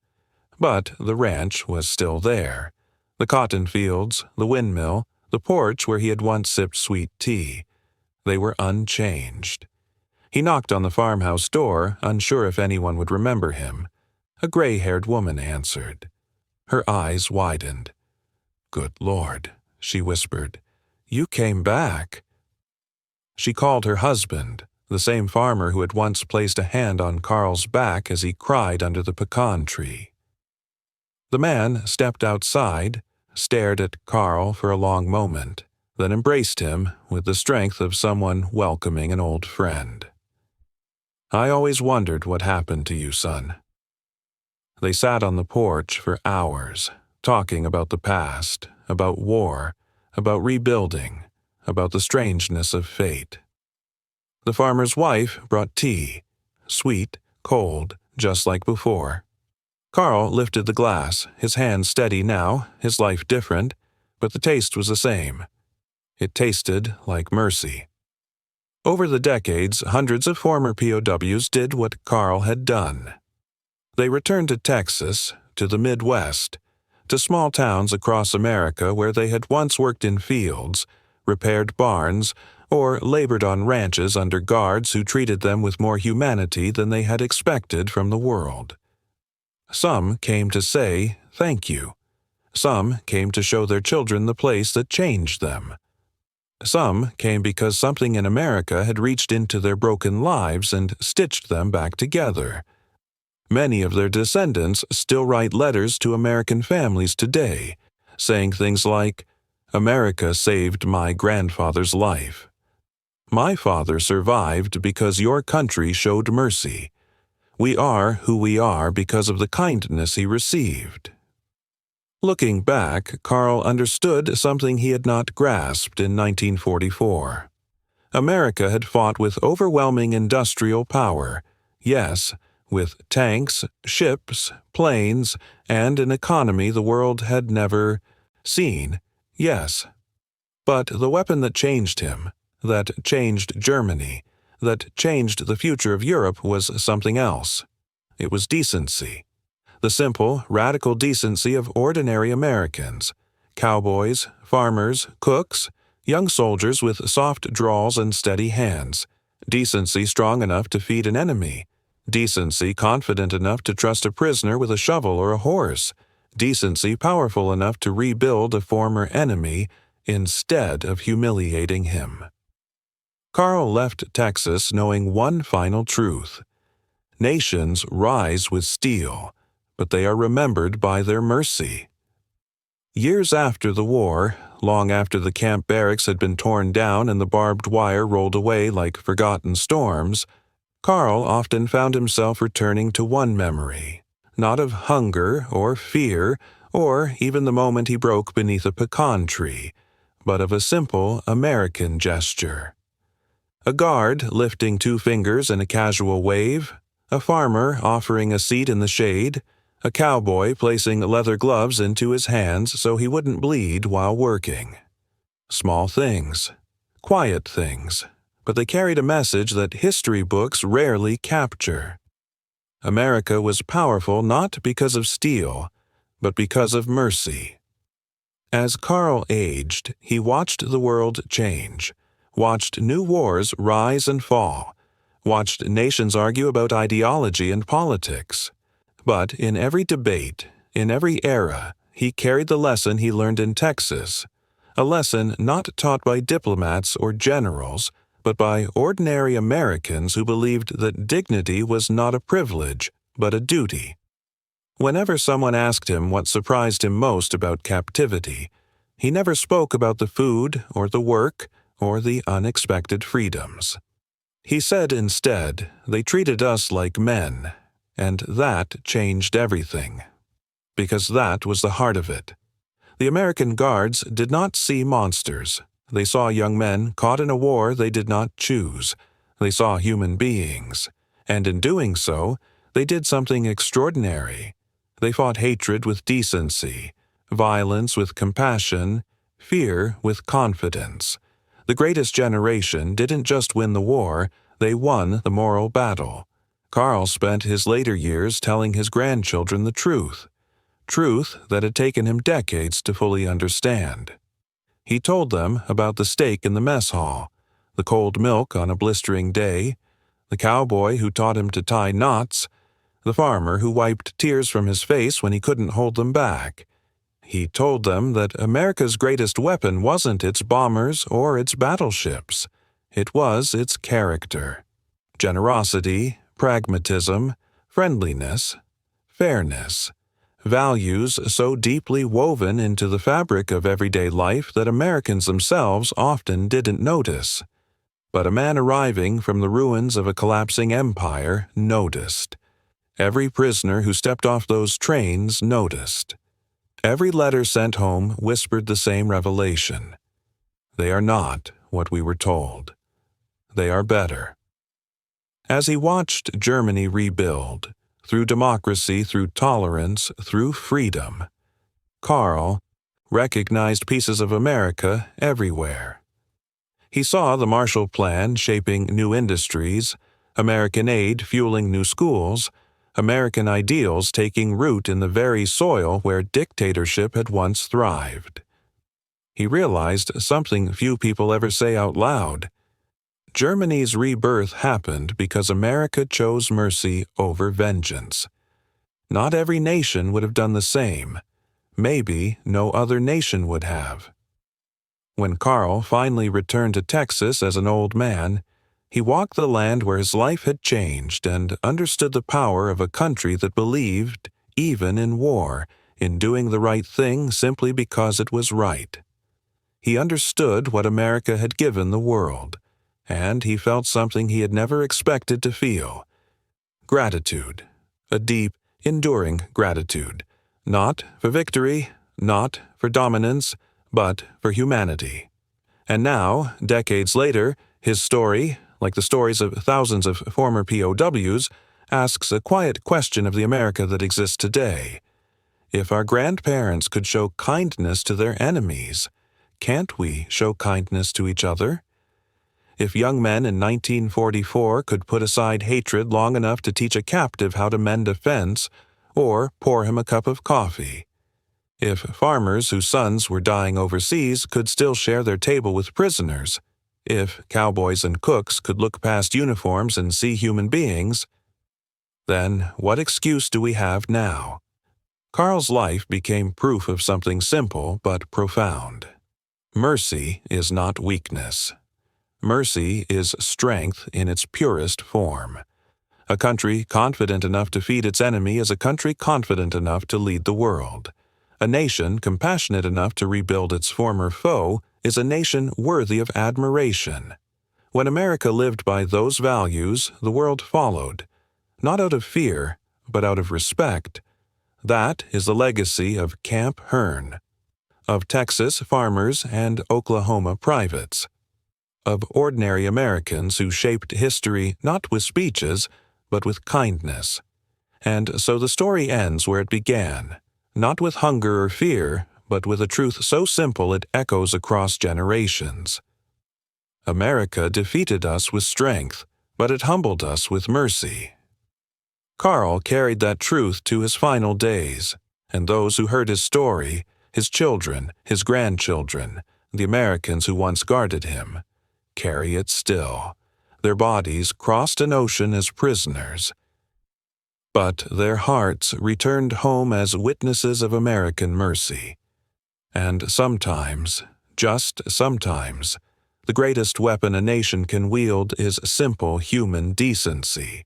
But the ranch was still there. The cotton fields, the windmill, the porch where he had once sipped sweet tea. They were unchanged. He knocked on the farmhouse door, unsure if anyone would remember him. A gray-haired woman answered. Her eyes widened. "Good Lord," she whispered. "You came back." She called her husband, the same farmer who had once placed a hand on Carl's back as he cried under the pecan tree. The man stepped outside, stared at Carl for a long moment, then embraced him with the strength of someone welcoming an old friend. "I always wondered what happened to you, son." They sat on the porch for hours, talking about the past, about war, about rebuilding, about the strangeness of fate. The farmer's wife brought tea, sweet, cold, just like before. Carl lifted the glass, his hand steady now, his life different, but the taste was the same. It tasted like mercy. Over the decades, hundreds of former POWs did what Carl had done. They returned to Texas, to the Midwest, to small towns across America where they had once worked in fields, repaired barns, or labored on ranches under guards who treated them with more humanity than they had expected from the world. Some came to say thank you. Some came to show their children the place that changed them. Some came because something in America had reached into their broken lives and stitched them back together. Many of their descendants still write letters to American families today, saying things like, "America saved my grandfather's life. My father survived because your country showed mercy. We are who we are because of the kindness he received." Looking back, Carl understood something he had not grasped in 1944. America had fought with overwhelming industrial power, yes, with tanks, ships, planes, and an economy the world had never seen, yes. But the weapon that changed him, that changed Germany, that changed the future of Europe was something else. It was decency. The simple, radical decency of ordinary Americans, cowboys, farmers, cooks, young soldiers with soft drawls and steady hands, decency strong enough to feed an enemy, decency confident enough to trust a prisoner with a shovel or a horse, decency powerful enough to rebuild a former enemy instead of humiliating him. Carl left Texas knowing one final truth. Nations rise with steel, but they are remembered by their mercy. Years after the war, long after the camp barracks had been torn down and the barbed wire rolled away like forgotten storms, Carl often found himself returning to one memory, not of hunger or fear or even the moment he broke beneath a pecan tree, but of a simple American gesture. A guard lifting 2 fingers in a casual wave, a farmer offering a seat in the shade, a cowboy placing leather gloves into his hands so he wouldn't bleed while working. Small things, quiet things, but they carried a message that history books rarely capture. America was powerful not because of steel, but because of mercy. As Carl aged, he watched the world change, watched new wars rise and fall, watched nations argue about ideology and politics. But in every debate, in every era, he carried the lesson he learned in Texas, a lesson not taught by diplomats or generals, but by ordinary Americans who believed that dignity was not a privilege, but a duty. Whenever someone asked him what surprised him most about captivity, he never spoke about the food or the work or the unexpected freedoms. He said instead, "They treated us like men," and that changed everything. Because that was the heart of it. The American guards did not see monsters. They saw young men caught in a war they did not choose. They saw human beings. And in doing so, they did something extraordinary. They fought hatred with decency, violence with compassion, fear with confidence. The greatest generation didn't just win the war, they won the moral battle. Carl spent his later years telling his grandchildren the truth that had taken him decades to fully understand. He told them about the steak in the mess hall, the cold milk on a blistering day, the cowboy who taught him to tie knots, the farmer who wiped tears from his face when he couldn't hold them back. He told them that America's greatest weapon wasn't its bombers or its battleships. It was its character. Generosity, pragmatism, friendliness, fairness. Values so deeply woven into the fabric of everyday life that Americans themselves often didn't notice. But a man arriving from the ruins of a collapsing empire noticed. Every prisoner who stepped off those trains noticed. Every letter sent home whispered the same revelation. They are not what we were told. They are better. As he watched Germany rebuild, through democracy, through tolerance, through freedom, Carl recognized pieces of America everywhere. He saw the Marshall Plan shaping new industries, American aid fueling new schools, American ideals taking root in the very soil where dictatorship had once thrived. He realized something few people ever say out loud. Germany's rebirth happened because America chose mercy over vengeance. Not every nation would have done the same. Maybe no other nation would have. When Carl finally returned to Texas as an old man, he walked the land where his life had changed and understood the power of a country that believed, even in war, in doing the right thing simply because it was right. He understood what America had given the world, and he felt something he had never expected to feel: gratitude, a deep, enduring gratitude, not for victory, not for dominance, but for humanity. And now, decades later, his story, like the stories of thousands of former POWs, asks a quiet question of the America that exists today. If our grandparents could show kindness to their enemies, can't we show kindness to each other? If young men in 1944 could put aside hatred long enough to teach a captive how to mend a fence, or pour him a cup of coffee. If farmers whose sons were dying overseas could still share their table with prisoners. If cowboys and cooks could look past uniforms and see human beings, then what excuse do we have now? Carl's life became proof of something simple but profound. Mercy is not weakness. Mercy is strength in its purest form. A country confident enough to feed its enemy is a country confident enough to lead the world. A nation compassionate enough to rebuild its former foe is a nation worthy of admiration. When America lived by those values, the world followed, not out of fear, but out of respect. That is the legacy of Camp Hearn, of Texas farmers and Oklahoma privates, of ordinary Americans who shaped history not with speeches, but with kindness. And so the story ends where it began, not with hunger or fear, but with a truth so simple it echoes across generations. America defeated us with strength, but it humbled us with mercy. Carl carried that truth to his final days, and those who heard his story, his children, his grandchildren, the Americans who once guarded him, carry it still. Their bodies crossed an ocean as prisoners, but their hearts returned home as witnesses of American mercy. And sometimes, just sometimes, the greatest weapon a nation can wield is simple human decency.